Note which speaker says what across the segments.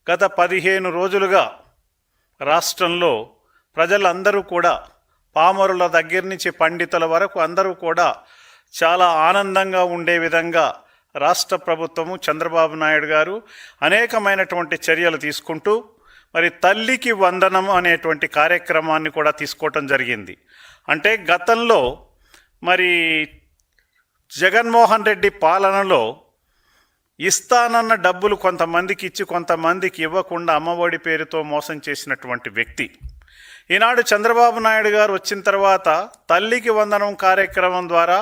Speaker 1: గత 15 రోజులుగా రాష్ట్రంలో ప్రజలందరూ కూడా, పామరుల దగ్గర నుంచి పండితుల వరకు అందరూ కూడా చాలా ఆనందంగా ఉండే విధంగా రాష్ట్ర ప్రభుత్వము, చంద్రబాబు నాయుడు గారు అనేకమైనటువంటి చర్యలు తీసుకుంటూ మరి తల్లికి వందనం అనేటువంటి కార్యక్రమాన్ని కూడా తీసుకోవటం జరిగింది. అంటే గతంలో మరి జగన్మోహన్ రెడ్డి పాలనలో ఇస్తానన్న డబ్బులు కొంతమందికి ఇచ్చి కొంతమందికి ఇవ్వకుండా అమ్మఒడి పేరుతో మోసం చేసినటువంటి వ్యక్తి. ఈనాడు చంద్రబాబు నాయుడు గారు వచ్చిన తర్వాత తల్లికి వందనం కార్యక్రమం ద్వారా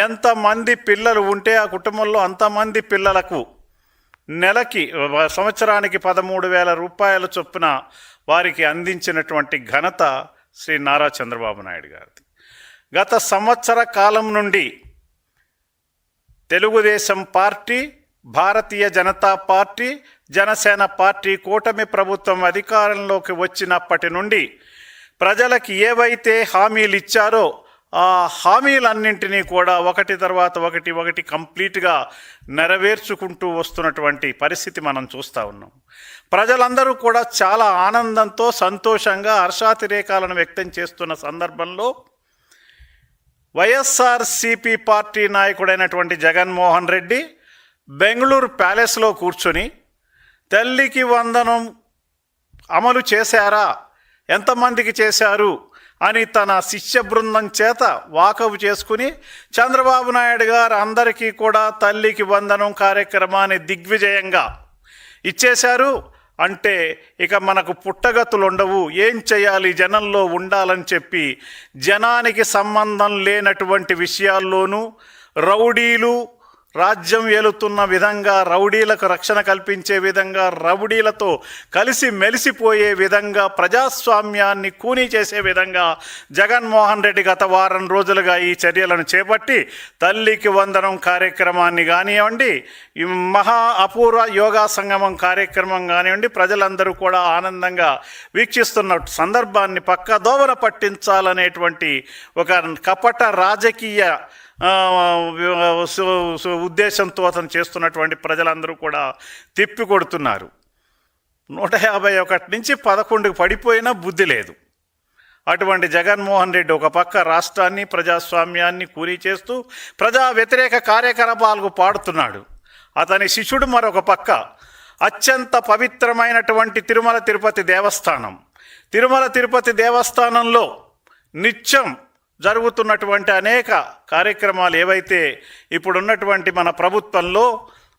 Speaker 1: ఎంతమంది పిల్లలు ఉంటే ఆ కుటుంబంలో అంతమంది పిల్లలకు నెలకి, సంవత్సరానికి 13,000 రూపాయల చొప్పున వారికి అందించినటువంటి ఘనత శ్రీ నారా చంద్రబాబు నాయుడు గారిది. గత సంవత్సర కాలం నుండి Telugu Desam party, Bharatiya Janata party, Janasena party కూటమి ప్రభుత్వం అధికారంలోకి వచ్చినప్పటి నుండి ప్రజలకి ఏవైతే హామీలు ఇచ్చారో ఆ హామీలన్నింటినీ కూడా ఒకటి తర్వాత ఒకటి కంప్లీట్గా నెరవేర్చుకుంటూ వస్తున్నటువంటి పరిస్థితి మనం చూస్తూ ఉన్నాం. ప్రజలందరూ కూడా చాలా ఆనందంతో, సంతోషంగా, హర్షాతిరేకాలను వ్యక్తం చేస్తున్న సందర్భంలో వైఎస్ఆర్సీపీ పార్టీ నాయకుడైనటువంటి జగన్మోహన్ రెడ్డి బెంగళూరు ప్యాలెస్లో కూర్చొని తల్లికి వందనం అమలు చేశారా, ఎంతమందికి చేశారు అని తన శిష్య బృందం చేత వాకపు చేసుకుని చంద్రబాబు నాయుడు గారు అందరికీ కూడా తల్లికి వందనం కార్యక్రమాన్ని దిగ్విజయంగా ఇచ్చేశారు. అంటే ఇక మనకు పుట్టగతులు ఉండవు, ఏం చేయాలి, జనంలో ఉండాలని చెప్పి జనానికి సంబంధం లేనటువంటి విషయాల్లోనూ రౌడీలు రాజ్యం ఏలుతున్న విధంగా, రౌడీలకు రక్షణ కల్పించే విధంగా, రౌడీలతో కలిసి మెలిసిపోయే విధంగా, ప్రజాస్వామ్యాన్ని కూనీ చేసే విధంగా జగన్మోహన్ రెడ్డి గత వారం రోజులుగా ఈ చర్యలను చేపట్టి తల్లికి వందనం కార్యక్రమాన్ని కానివ్వండి, ఈ మహా అపూర్వ యోగా సంగమం కార్యక్రమం కానివ్వండి, ప్రజలందరూ కూడా ఆనందంగా వీక్షిస్తున్న సందర్భాన్ని పక్కదోవన పట్టించాలనేటువంటి ఒక కపట రాజకీయ ఉద్దేశంతో అతను చేస్తున్నటువంటి ప్రజలందరూ కూడా తిప్పి కొడుతున్నారు. 151 నుంచి 11కు పడిపోయినా బుద్ధి లేదు. అటువంటి జగన్మోహన్ రెడ్డి ఒక పక్క రాష్ట్రాన్ని, ప్రజాస్వామ్యాన్ని కూనీ చేస్తూ ప్రజా వ్యతిరేక కార్యకలాపాలకు పాడుతున్నాడు. అతని శిష్యుడు మరొక పక్క అత్యంత పవిత్రమైనటువంటి తిరుమల తిరుపతి దేవస్థానంలో నిత్యం జరుగుతున్నటువంటి అనేక కార్యక్రమాలు ఏవైతే ఇప్పుడున్నటువంటి మన ప్రభుత్వంలో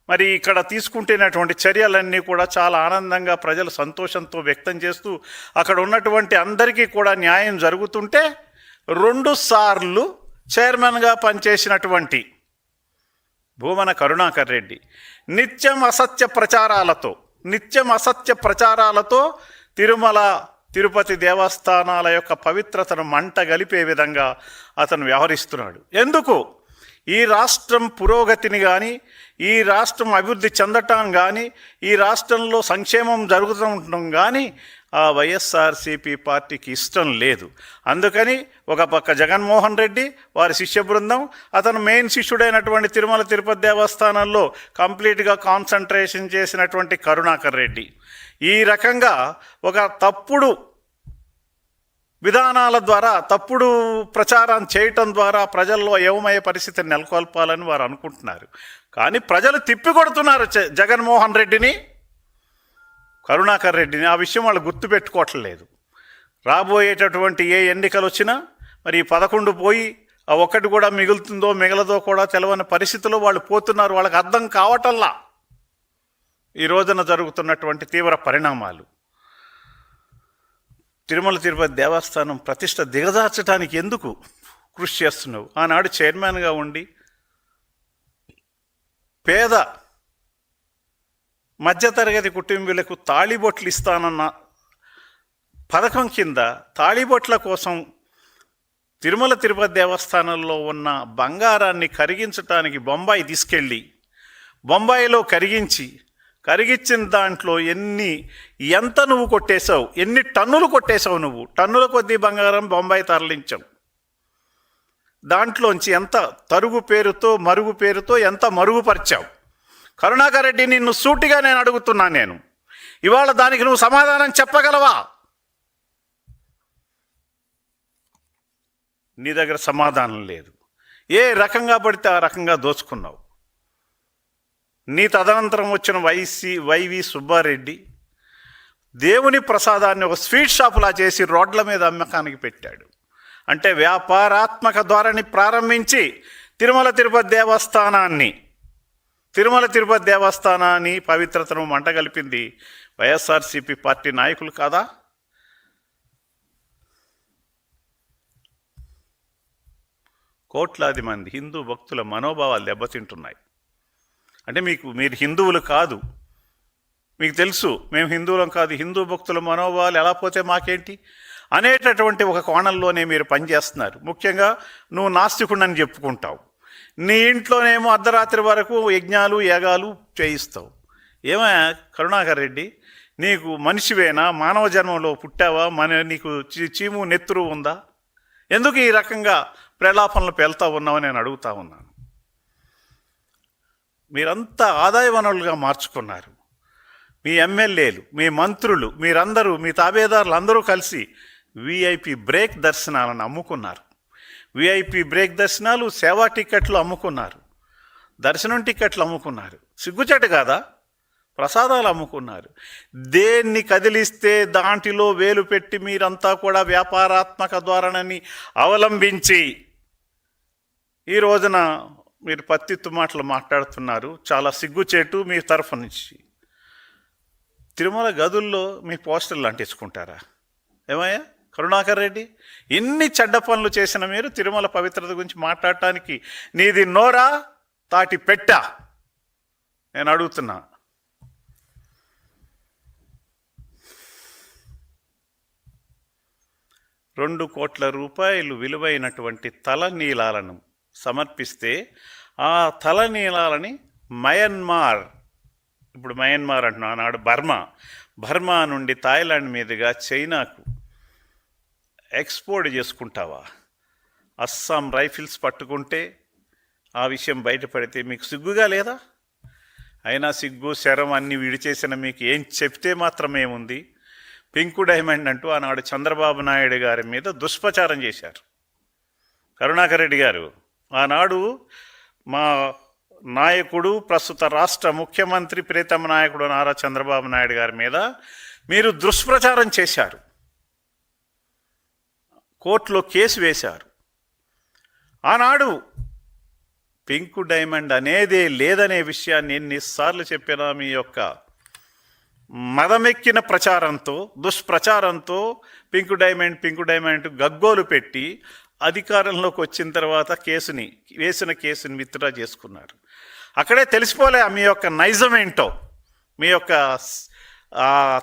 Speaker 1: మరి ఇక్కడ తీసుకుంటున్నటువంటి చర్యలన్నీ కూడా చాలా ఆనందంగా ప్రజలు సంతోషంతో వ్యక్తం చేస్తూ అక్కడ ఉన్నటువంటి అందరికీ కూడా న్యాయం జరుగుతుంటే 2 సార్లు చైర్మన్గా పనిచేసినటువంటి భూమన కరుణాకర్ రెడ్డి నిత్యం అసత్య ప్రచారాలతో తిరుమల తిరుపతి దేవస్థానాల యొక్క పవిత్రతను మంట గలిపే విధంగా అతను వ్యవహరిస్తున్నాడు. ఎందుకు? ఈ రాష్ట్రం పురోగతిని కానీ, ఈ రాష్ట్రం అభివృద్ధి చెందటం కానీ, ఈ రాష్ట్రంలో సంక్షేమం జరుగుతుండటం కానీ ఆ వైఎస్ఆర్సీపీ పార్టీకి ఇష్టం లేదు. అందుకని ఒక పక్క జగన్మోహన్ రెడ్డి, వారి శిష్య బృందం, అతను మెయిన్ శిష్యుడైనటువంటి తిరుమల తిరుపతి దేవస్థానంలో కంప్లీట్గా కాన్సన్ట్రేషన్ చేసినటువంటి కరుణాకర్ రెడ్డి ఈ రకంగా ఒక తప్పుడు విధానాల ద్వారా, తప్పుడు ప్రచారం చేయటం ద్వారా ప్రజల్లో ఏమయ్య పరిస్థితిని నెలకొల్పాలని వారు అనుకుంటున్నారు. కానీ ప్రజలు తిప్పికొడుతున్నారు జగన్మోహన్ రెడ్డిని, కరుణాకర్ రెడ్డిని. ఆ విషయం వాళ్ళు గుర్తుపెట్టుకోవట్లేదు. రాబోయేటటువంటి ఏ ఎన్నికలు వచ్చినా మరి 11 పోయి ఆ 1 కూడా మిగులుతుందో మిగలదో కూడా తెలవని పరిస్థితిలో వాళ్ళు పోతున్నారు. వాళ్ళకి అర్థం కావటల్లా ఈ రోజున జరుగుతున్నటువంటి తీవ్ర పరిణామాలు. తిరుమల తిరుపతి దేవస్థానం ప్రతిష్ట దిగజార్చడానికి ఎందుకు కృషి చేస్తున్నావు? ఆనాడు చైర్మన్గా ఉండి పేద మధ్యతరగతి కుటుంబీలకు తాళిబొట్లు ఇస్తానన్న పథకం కింద తాళిబొట్ల కోసం తిరుమల తిరుపతి దేవస్థానంలో ఉన్న బంగారాన్ని కరిగించడానికి బొంబాయి తీసుకెళ్ళి బొంబాయిలో కరిగించిన దాంట్లో ఎంత నువ్వు కొట్టేశావు, ఎన్ని టన్నులు కొట్టేశావు నువ్వు? టన్నుల కొద్దీ బంగారం బొంబాయి తరలించావు. దాంట్లోంచి ఎంత తరుగు పేరుతో, మరుగు పేరుతో ఎంత మరుగుపరిచావు? కరుణాకర్ రెడ్డి, నిన్ను సూటిగా నేను అడుగుతున్నాను. ఇవాళ దానికి నువ్వు సమాధానం చెప్పగలవా? నీ దగ్గర సమాధానం లేదు. ఏ రకంగా పడితే ఆ రకంగా దోచుకున్నావు. నీ తదనంతరం వచ్చిన వైవి సుబ్బారెడ్డి దేవుని ప్రసాదాన్ని ఒక స్వీట్ షాపులా చేసి రోడ్ల మీద అమ్మకానికి పెట్టాడు. అంటే వ్యాపారాత్మక ధోరణి ప్రారంభించి తిరుమల తిరుపతి దేవస్థానాన్ని పవిత్రతను మంటగలిపింది వైఎస్ఆర్సీపీ పార్టీ నాయకులు కాదా? కోట్లాది మంది హిందూ భక్తుల మనోభావాలు దెబ్బతింటున్నాయి. అంటే మీరు హిందువులు కాదు, మీకు తెలుసు మేము హిందువులం కాదు, హిందూ భక్తుల మనోభావాలు ఎలా పోతే మాకేంటి అనేటటువంటి ఒక కోణంలోనే మీరు పనిచేస్తున్నారు. ముఖ్యంగా నువ్వు నాస్తికుడని చెప్పుకుంటావు, నీ ఇంట్లోనేమో అర్ధరాత్రి వరకు యజ్ఞాలు యాగాలు చేయిస్తావు. ఏమయ్యా కరుణాకర్ రెడ్డి, నీకు మనిషివేనా? మానవ జన్మలో పుట్టావా? నీకు చీము నెత్తురు ఉందా? ఎందుకు ఈ రకంగా ప్రలాపనలు పేలుతా ఉన్నావని నేను అడుగుతా ఉన్నాను. మీరంతా ఆదాయ వనరులుగా మార్చుకున్నారు. మీ ఎమ్మెల్యేలు, మీ మంత్రులు, మీరందరూ, మీ తాబేదారులు అందరూ కలిసి విఐపి బ్రేక్ దర్శనాలను అమ్ముకున్నారు. విఐపి బ్రేక్ దర్శనాలు, సేవా టికెట్లు అమ్ముకున్నారు, దర్శనం టికెట్లు అమ్ముకున్నారు. సిగ్గుచేటు కాదా? ప్రసాదాలు అమ్ముకున్నారు. దేన్ని కదిలిస్తే దాంట్లో వేలు పెట్టి మీరంతా కూడా వ్యాపారాత్మక ధోరణిని అవలంబించి ఈ రోజున మీరు పత్తిత్తు మాటలు మాట్లాడుతున్నారు. చాలా సిగ్గుచేటు మీ తరఫు నుంచి. తిరుమల గదుల్లో మీ పోస్టర్లు అంటించుకుంటారా? ఏమయ్యా కరుణాకర్ రెడ్డి, ఎన్ని చెడ్డ పనులు చేసిన మీరు తిరుమల పవిత్రత గురించి మాట్లాడటానికి నీది నోరా తాటి పెట్టా? నేను అడుగుతున్నా. ₹2 కోట్ల విలువైనటువంటి తలనీలాలను సమర్పిస్తే ఆ తలనీలాలని ఇప్పుడు మయన్మార్ అంటున్నా, ఆనాడు బర్మా నుండి థాయిలాండ్ మీదుగా చైనాకు ఎక్స్పోర్ట్ చేసుకుంటావా? అస్సాం రైఫిల్స్ పట్టుకుంటే ఆ విషయం బయటపడితే మీకు సిగ్గుగా లేదా? అయినా సిగ్గు శరం అన్నీ విడిచేసిన మీకు ఏం చెప్తే మాత్రమేముంది? పింకు డైమండ్ అంటూ ఆనాడు చంద్రబాబు నాయుడు గారి మీద దుష్ప్రచారం చేశారు. కరుణాకర్ రెడ్డి గారు, ఆనాడు మా నాయకుడు, ప్రస్తుత రాష్ట్ర ముఖ్యమంత్రి, ప్రీతమ నాయకుడు నారా చంద్రబాబు నాయుడు గారి మీద మీరు దుష్ప్రచారం చేశారు. కోర్టులో కేసు వేశారు. ఆనాడు పింకు డైమండ్ అనేదే లేదనే విషయాన్ని ఎన్నిసార్లు చెప్పినా మీ యొక్క మదమెక్కిన ప్రచారంతో, దుష్ప్రచారంతో పింకు డైమండ్ గగ్గోలు పెట్టి అధికారంలోకి వచ్చిన తర్వాత వేసిన కేసుని విత్డ్రా చేసుకున్నారు. అక్కడే తెలిసిపోలే మీ యొక్క నైజం ఏంటో, మీ యొక్క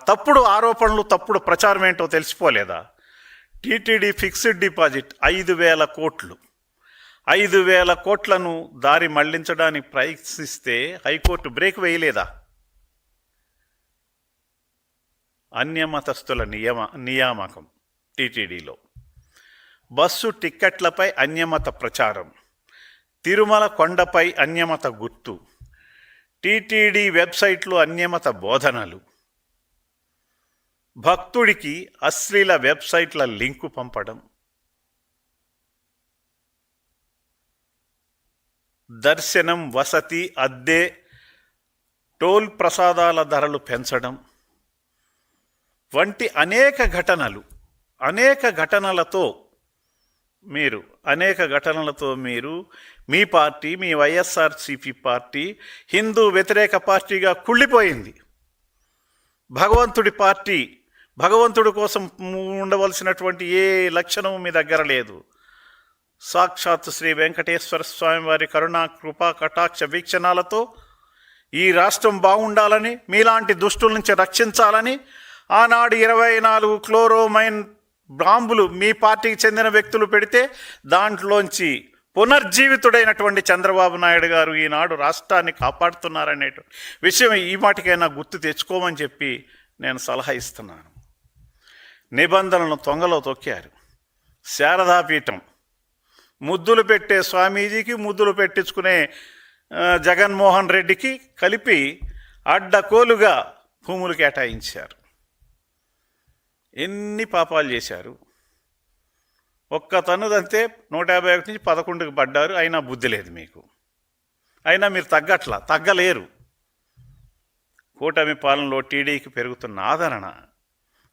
Speaker 1: తప్పుడు ఆరోపణలు, తప్పుడు ప్రచారం ఏంటో తెలిసిపోలేదా? టీటీడీ ఫిక్స్డ్ డిపాజిట్ 5,000 కోట్లు, 5,000 కోట్లను దారి మళ్లించడానికి ప్రయత్నిస్తే హైకోర్టు బ్రేక్ వేయలేదా? అన్యమతస్థుల నియామకం టీటీడీలో, బస్సు టిక్కెట్లపై అన్యమత ప్రచారం, తిరుమల కొండపై అన్యమత గుర్తు, టీటీడీ వెబ్సైట్లో అన్యమత బోధనలు, భక్తుడికి అశ్లీల వెబ్సైట్ల లింకు పంపడం, దర్శనం, వసతి, అద్దె, టోల్ ప్రసాదాల ధరలు పెంచడం వంటి అనేక ఘటనలతో మీరు మీ పార్టీ, మీ వైఎస్ఆర్సీపీ పార్టీ హిందూ వ్యతిరేక పార్టీగా కుళ్ళిపోయింది. భగవంతుడి పార్టీ, భగవంతుడి కోసం ఉండవలసినటువంటి ఏ లక్షణం మీ దగ్గర లేదు. సాక్షాత్ శ్రీ వెంకటేశ్వర స్వామి వారి కరుణా కృపా కటాక్ష వీక్షణాలతో ఈ రాష్ట్రం బాగుండాలని, మీలాంటి దుష్టుల నుంచి రక్షించాలని ఆనాడు 24 క్లోరోమైన్ బాంబులు మీ పార్టీకి చెందిన వ్యక్తులు పెడితే దాంట్లోంచి పునర్జీవితుడైనటువంటి చంద్రబాబు నాయుడు గారు ఈనాడు రాష్ట్రాన్ని కాపాడుతున్నారనే విషయం ఈ మాటికైనా గుర్తు తెచ్చుకోమని చెప్పి నేను సలహా ఇస్తున్నాను. నిబంధనలను తొంగలో తొక్కారు. శారదాపీఠం ముద్దులు పెట్టే స్వామీజీకి, ముద్దులు పెట్టించుకునే జగన్మోహన్ రెడ్డికి కలిపి అడ్డకోలుగా భూములు కేటాయించారు. ఎన్ని పాపాలు చేశారు. ఒక్క తన్నుదంతే 151 నుంచి 11కి పడ్డారు. అయినా బుద్ధి లేదు మీకు. అయినా మీరు తగ్గలేరు. కూటమి పాలనలో టీడీకి పెరుగుతున్న ఆదరణ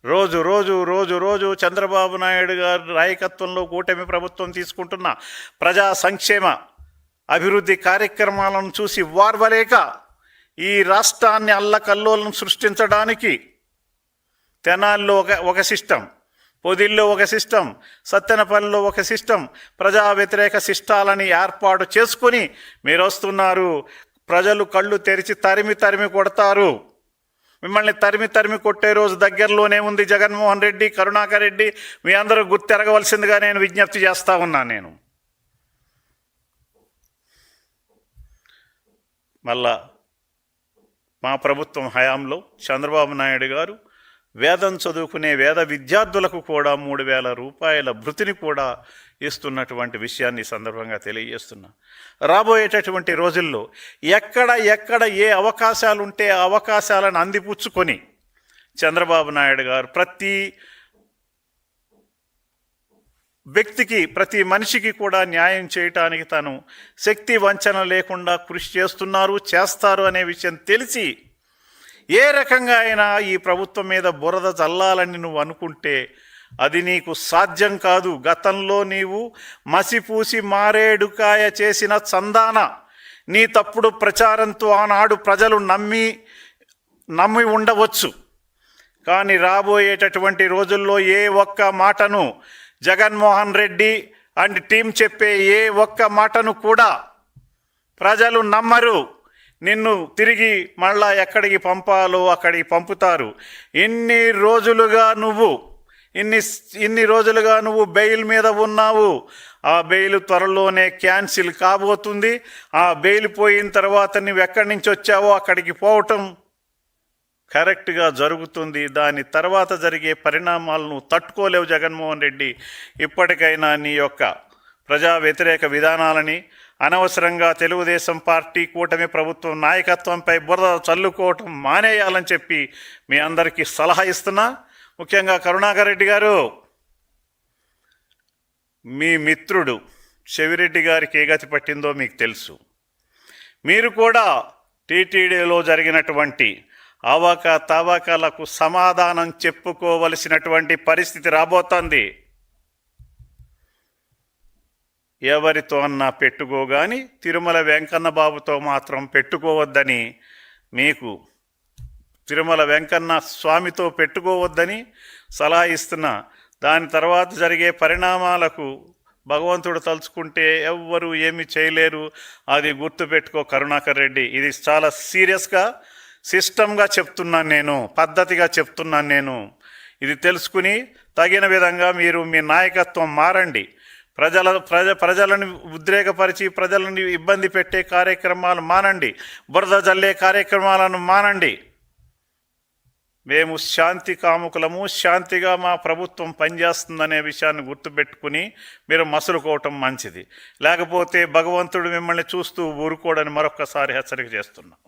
Speaker 1: రోజు రోజు రోజు రోజు చంద్రబాబు నాయుడు గారి నాయకత్వంలో కూటమి ప్రభుత్వం తీసుకుంటున్న ప్రజా సంక్షేమ అభివృద్ధి కార్యక్రమాలను చూసి వార్వలేక ఈ రాష్ట్రాన్ని అల్లకల్లోలను సృష్టించడానికి తెనాలిలో ఒక సిస్టమ్, పొదిల్లో ఒక సిస్టమ్, సత్తెనపల్లిలో ఒక సిస్టమ్, ప్రజా వ్యతిరేక సిస్టాలని ఏర్పాటు చేసుకుని మీరు వస్తున్నారు. ప్రజలు కళ్ళు తెరిచి తరిమి కొడతారు. మిమ్మల్ని తరిమి కొట్టే రోజు దగ్గరలోనే ఉంది. జగన్మోహన్ రెడ్డి, కరుణాకర్ రెడ్డి, మీ అందరూ గుర్తెరగవలసిందిగా నేను విజ్ఞప్తి చేస్తా ఉన్నాను. మళ్ళా మా ప్రభుత్వం హయాంలో చంద్రబాబు నాయుడు గారు వేదం చదువుకునే వేద విద్యార్థులకు కూడా 3,000 రూపాయల భృతిని కూడా ఇస్తున్నటువంటి విషయాన్ని సందర్భంగా తెలియజేస్తున్నా. రాబోయేటటువంటి రోజుల్లో ఎక్కడ ఏ అవకాశాలు ఉంటే ఆ అవకాశాలను అందిపుచ్చుకొని చంద్రబాబు నాయుడు గారు ప్రతి వ్యక్తికి, ప్రతి మనిషికి కూడా న్యాయం చేయటానికి తను శక్తి వంచన లేకుండా కృషి చేస్తారు అనే విషయం తెలిసి ఏ రకంగా అయినా ఈ ప్రభుత్వం మీద బురద చల్లాలని నువ్వు అనుకుంటే అది నీకు సాధ్యం కాదు. గతంలో నీవు మసిపూసి మారేడుకాయ చేసిన చందాన నీ తప్పుడు ప్రచారంతో ఆనాడు ప్రజలు నమ్మి ఉండవచ్చు. కానీ రాబోయేటటువంటి రోజుల్లో ఏ ఒక్క మాటను జగన్మోహన్ రెడ్డి అండ్ టీం చెప్పే ఏ ఒక్క మాటను కూడా ప్రజలు నమ్మరు. నిన్ను తిరిగి మళ్ళా ఎక్కడికి పంపాలో అక్కడికి పంపుతారు. ఇన్ని రోజులుగా నువ్వు బెయిల్ మీద ఉన్నావు. ఆ బెయిల్ త్వరలోనే క్యాన్సిల్ కాబోతుంది. ఆ బెయిల్ పోయిన తర్వాత నువ్వు ఎక్కడి నుంచి వచ్చావో అక్కడికి పోవటం కరెక్ట్గా జరుగుతుంది. దాని తర్వాత జరిగే పరిణామాలను తట్టుకోలేవు జగన్మోహన్ రెడ్డి. ఇప్పటికైనా నీ యొక్క ప్రజా వ్యతిరేక విధానాలని, అనవసరంగా తెలుగుదేశం పార్టీ కూటమి ప్రభుత్వం నాయకత్వంపై బురద చల్లుకోవటం మానేయాలని చెప్పి మీ అందరికీ సలహా ఇస్తున్నా. ముఖ్యంగా కరుణాకర్ రెడ్డి గారు, మీ మిత్రుడు చెవిరెడ్డి గారికి ఏ గతి పట్టిందో మీకు తెలుసు. మీరు కూడా టీటీడీలో జరిగినటువంటి తవ్వకాలకు సమాధానం చెప్పుకోవలసినటువంటి పరిస్థితి రాబోతోంది. ఎవరితో అన్నా పెట్టుకోగాని తిరుమల వెంకన్న బాబుతో మాత్రం పెట్టుకోవద్దని, మీకు తిరుమల వెంకన్న స్వామితో పెట్టుకోవద్దని సలహా ఇస్తున్నా. దాని తర్వాత జరిగే పరిణామాలకు భగవంతుడు తలుచుకుంటే ఎవ్వరూ ఏమీ చేయలేరు. అది గుర్తుపెట్టుకో కరుణాకర్ రెడ్డి. ఇది చాలా సీరియస్గా, సిస్టమ్గా చెప్తున్నాను నేను, పద్ధతిగా చెప్తున్నాను నేను. ఇది తెలుసుకుని తగిన విధంగా మీరు మీ నాయకత్వం మారండి. ప్రజలను ఉద్రేకపరిచి ప్రజలను ఇబ్బంది పెట్టే కార్యక్రమాలు మానండి. బురద జల్లే కార్యక్రమాలను మానండి. మేము శాంతి కాముకులము, శాంతిగా మా ప్రభుత్వం పనిచేస్తుందనే విషయాన్ని గుర్తుపెట్టుకుని మీరు మసులుకోవటం మంచిది. లేకపోతే భగవంతుడు మిమ్మల్ని చూస్తూ ఊరుకోడని మరొక్కసారి హెచ్చరిక చేస్తున్నాం.